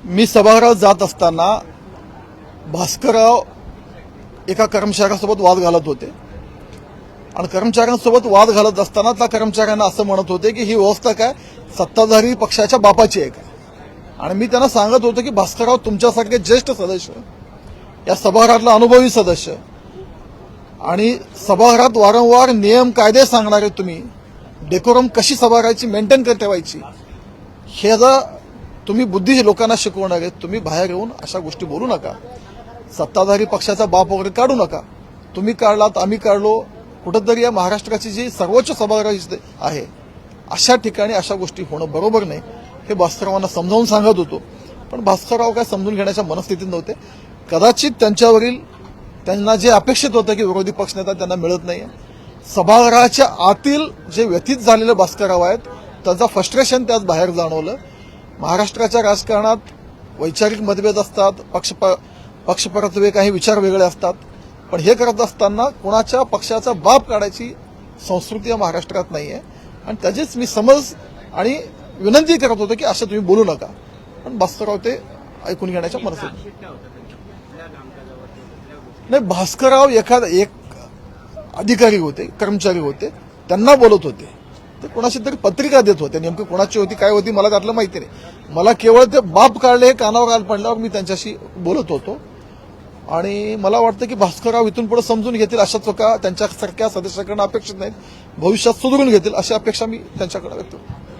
मी सभागृहात जात असताना भास्करराव एका कर्मचाऱ्यासोबत वाद घालत होते आणि कर्मचाऱ्यांसोबत वाद घालत असताना त्या कर्मचाऱ्यांना असं म्हणत होते की ही व्यवस्था काय सत्ताधारी पक्षाच्या बापाची आहे का. आणि मी त्यांना सांगत होतो की भास्करराव तुमच्यासारखे ज्येष्ठ सदस्य, या सभागृहातला अनुभवी सदस्य आणि सभागृहात वारंवार नियम कायदे सांगणारे तुम्ही, डेकोरम कशी सभागृहाची मेंटेन ठेवायची हे जर तुम्ही बुद्धी लोकांना शिकवणार आहेत, तुम्ही बाहेर येऊन अशा गोष्टी बोलू नका. सत्ताधारी पक्षाचा बाप वगैरे काढू नका. तुम्ही काढलात, आम्ही काढलो, कुठंतरी या महाराष्ट्राची जी सर्वोच्च सभागृह आहे अशा ठिकाणी अशा गोष्टी होणं बरोबर नाही हे भास्कररावांना समजावून सांगत होतो. पण भास्करराव काय समजून घेण्याच्या मनस्थितीत नव्हते. कदाचित त्यांना जे अपेक्षित होतं की विरोधी पक्षनेता त्यांना मिळत नाही. सभागृहाच्या आतील जे व्यथित झालेले भास्करराव आहेत त्यांचा फ्रस्ट्रेशन त्यात बाहेर जाणवलं. महाराष्ट्राच्या राजकारणात वैचारिक मतभेद असतात, पक्षपरत्वे काही विचार वेगळे असतात, पण हे करत असताना कोणाच्या पक्षाचा बाप काढायची संस्कृती या महाराष्ट्रात नाहीये. आणि त्याचीच मी समज आणि विनंती करत होतो की असं तुम्ही बोलू नका. पण भास्करराव ते ऐकून घेण्याच्या मनस्थितीत नाही. भास्करराव एक अधिकारी होते, कर्मचारी होते, त्यांना बोलत होते. ते कोणाशी तरी पत्रिका देत होते. नेमकी कोणाची होती काय होती मला त्यातलं माहिती नाही. मला केवळ ते बाप काढले हे कानावर आल पडल्यावर मी त्यांच्याशी बोलत होतो. आणि मला वाटतं की भास्करराव इथून पुढे समजून घेतील. अशा चुका त्यांच्यासारख्या सदस्याकडनं अपेक्षित नाहीत. भविष्यात सुधारून घेतील अशी अपेक्षा मी त्यांच्याकडे व्यक्त करतो.